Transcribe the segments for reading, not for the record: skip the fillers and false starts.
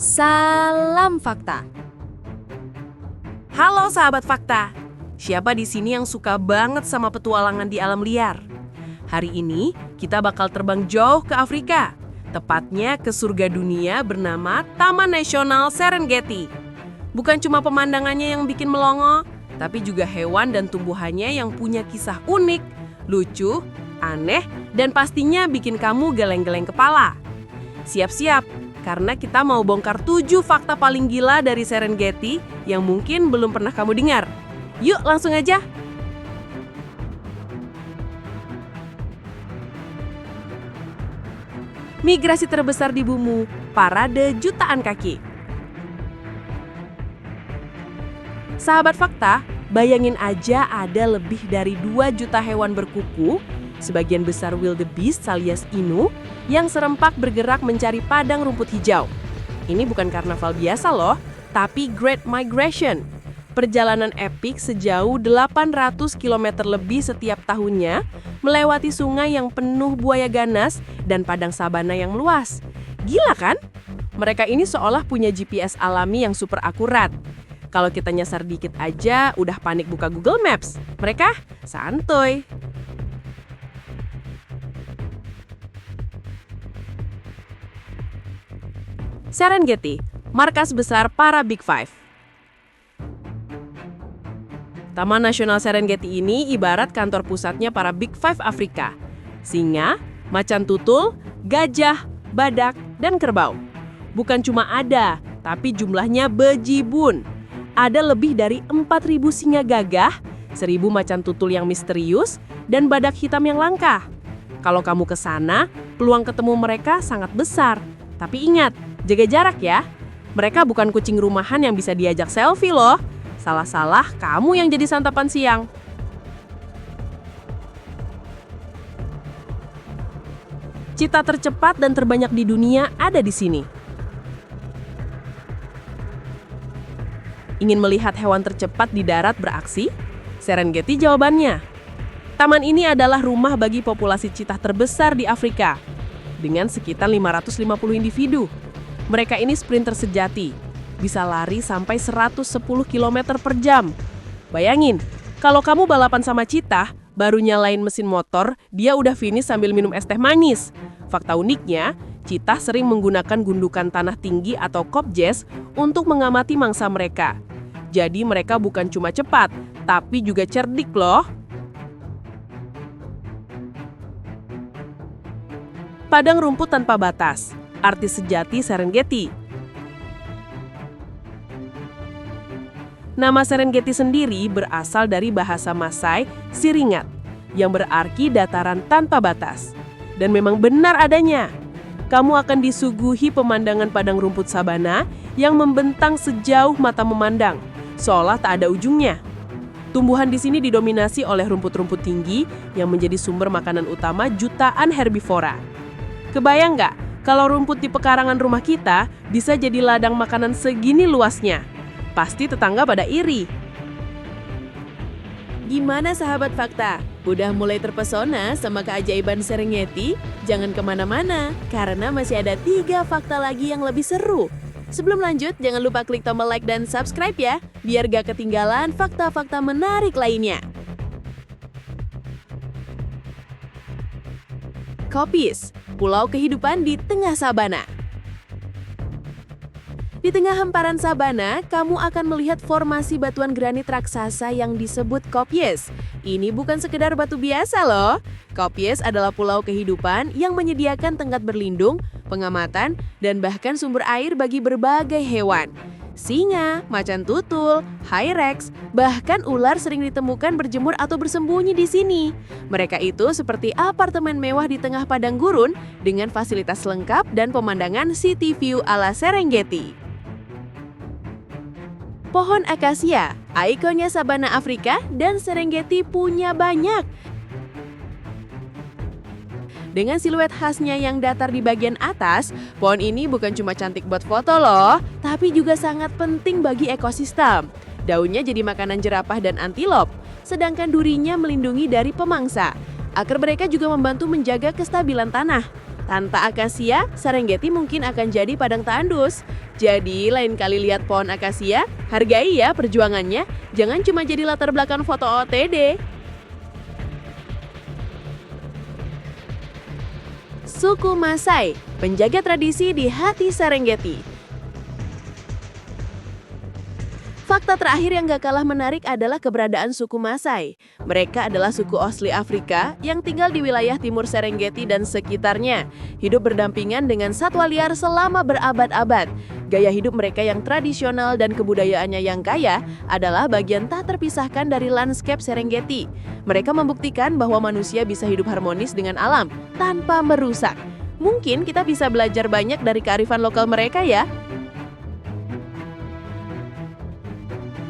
Salam fakta. Halo sahabat fakta, siapa di sini yang suka banget sama petualangan di alam liar? Hari ini kita bakal terbang jauh ke Afrika, tepatnya ke surga dunia bernama Taman Nasional Serengeti. Bukan cuma pemandangannya yang bikin melongo, tapi juga hewan dan tumbuhannya yang punya kisah unik, lucu, aneh, dan pastinya bikin kamu geleng-geleng kepala. Siap-siap, karena kita mau bongkar 7 fakta paling gila dari Serengeti yang mungkin belum pernah kamu dengar. Yuk langsung aja. Migrasi terbesar di bumi, parade jutaan kaki. Sahabat fakta, bayangin aja ada lebih dari 2 juta hewan berkuku, sebagian besar wildebeest alias Inu, yang serempak bergerak mencari padang rumput hijau. Ini bukan karnaval biasa loh, tapi Great Migration. Perjalanan epik sejauh 800 km lebih setiap tahunnya, melewati sungai yang penuh buaya ganas dan padang sabana yang luas. Gila kan? Mereka ini seolah punya GPS alami yang super akurat. Kalau kita nyasar dikit aja, udah panik buka Google Maps. Mereka santuy. Serengeti, markas besar para Big Five. Taman Nasional Serengeti ini ibarat kantor pusatnya para Big Five Afrika. Singa, macan tutul, gajah, badak, dan kerbau. Bukan cuma ada, tapi jumlahnya bejibun. Ada lebih dari 4.000 singa gagah, 1.000 macan tutul yang misterius, dan badak hitam yang langka. Kalau kamu ke sana, peluang ketemu mereka sangat besar. Tapi ingat, jaga jarak ya. Mereka bukan kucing rumahan yang bisa diajak selfie loh. Salah-salah kamu yang jadi santapan siang. Cita tercepat dan terbanyak di dunia ada di sini. Ingin melihat hewan tercepat di darat beraksi? Serengeti jawabannya. Taman ini adalah rumah bagi populasi citah terbesar di Afrika, dengan sekitar 550 individu. Mereka ini sprinter sejati, bisa lari sampai 110 km per jam. Bayangin, kalau kamu balapan sama citah, baru nyalain mesin motor, dia udah finish sambil minum es teh manis. Fakta uniknya, citah sering menggunakan gundukan tanah tinggi atau kopjes untuk mengamati mangsa mereka. Jadi mereka bukan cuma cepat, tapi juga cerdik loh. Padang rumput tanpa batas, arti sejati Serengeti. Nama Serengeti sendiri berasal dari bahasa Masai Siringat, yang berarti dataran tanpa batas. Dan memang benar adanya. Kamu akan disuguhi pemandangan padang rumput sabana yang membentang sejauh mata memandang, seolah tak ada ujungnya. Tumbuhan di sini didominasi oleh rumput-rumput tinggi yang menjadi sumber makanan utama jutaan herbivora. Kebayang nggak kalau rumput di pekarangan rumah kita bisa jadi ladang makanan segini luasnya? Pasti tetangga pada iri. Gimana sahabat fakta? Udah mulai terpesona sama keajaiban Serengeti? Jangan kemana-mana, karena masih ada 3 fakta lagi yang lebih seru. Sebelum lanjut, jangan lupa klik tombol like dan subscribe ya, biar gak ketinggalan fakta-fakta menarik lainnya. Kopis, pulau kehidupan di tengah sabana. Di tengah hamparan sabana, kamu akan melihat formasi batuan granit raksasa yang disebut Kopjes. Ini bukan sekedar batu biasa loh. Kopjes adalah pulau kehidupan yang menyediakan tempat berlindung, pengamatan, dan bahkan sumber air bagi berbagai hewan. Singa, macan tutul, hyrax, bahkan ular sering ditemukan berjemur atau bersembunyi di sini. Mereka itu seperti apartemen mewah di tengah padang gurun dengan fasilitas lengkap dan pemandangan city view ala Serengeti. Pohon akasia, ikonnya sabana Afrika, dan Serengeti punya banyak. Dengan siluet khasnya yang datar di bagian atas, pohon ini bukan cuma cantik buat foto loh, tapi juga sangat penting bagi ekosistem. Daunnya jadi makanan jerapah dan antilop, sedangkan durinya melindungi dari pemangsa. Akar mereka juga membantu menjaga kestabilan tanah. Tanpa akasia, Serengeti mungkin akan jadi padang tandus. Jadi, lain kali lihat pohon akasia, hargai ya perjuangannya. Jangan cuma jadi latar belakang foto OOTD. Suku Masai, penjaga tradisi di hati Serengeti. Fakta terakhir yang gak kalah menarik adalah keberadaan suku Masai. Mereka adalah suku asli Afrika yang tinggal di wilayah timur Serengeti dan sekitarnya. Hidup berdampingan dengan satwa liar selama berabad-abad. Gaya hidup mereka yang tradisional dan kebudayaannya yang kaya adalah bagian tak terpisahkan dari landscape Serengeti. Mereka membuktikan bahwa manusia bisa hidup harmonis dengan alam tanpa merusak. Mungkin kita bisa belajar banyak dari kearifan lokal mereka ya.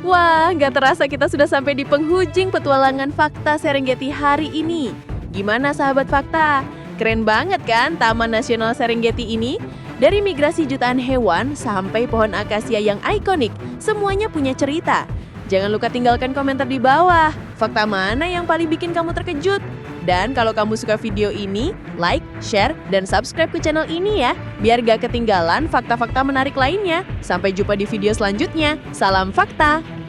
Wah, nggak terasa kita sudah sampai di penghujung petualangan fakta Serengeti hari ini. Gimana sahabat fakta? Keren banget kan Taman Nasional Serengeti ini? Dari migrasi jutaan hewan sampai pohon akasia yang ikonik, semuanya punya cerita. Jangan lupa tinggalkan komentar di bawah. Fakta mana yang paling bikin kamu terkejut? Dan kalau kamu suka video ini, like, share, dan subscribe ke channel ini ya, biar gak ketinggalan fakta-fakta menarik lainnya. Sampai jumpa di video selanjutnya. Salam fakta!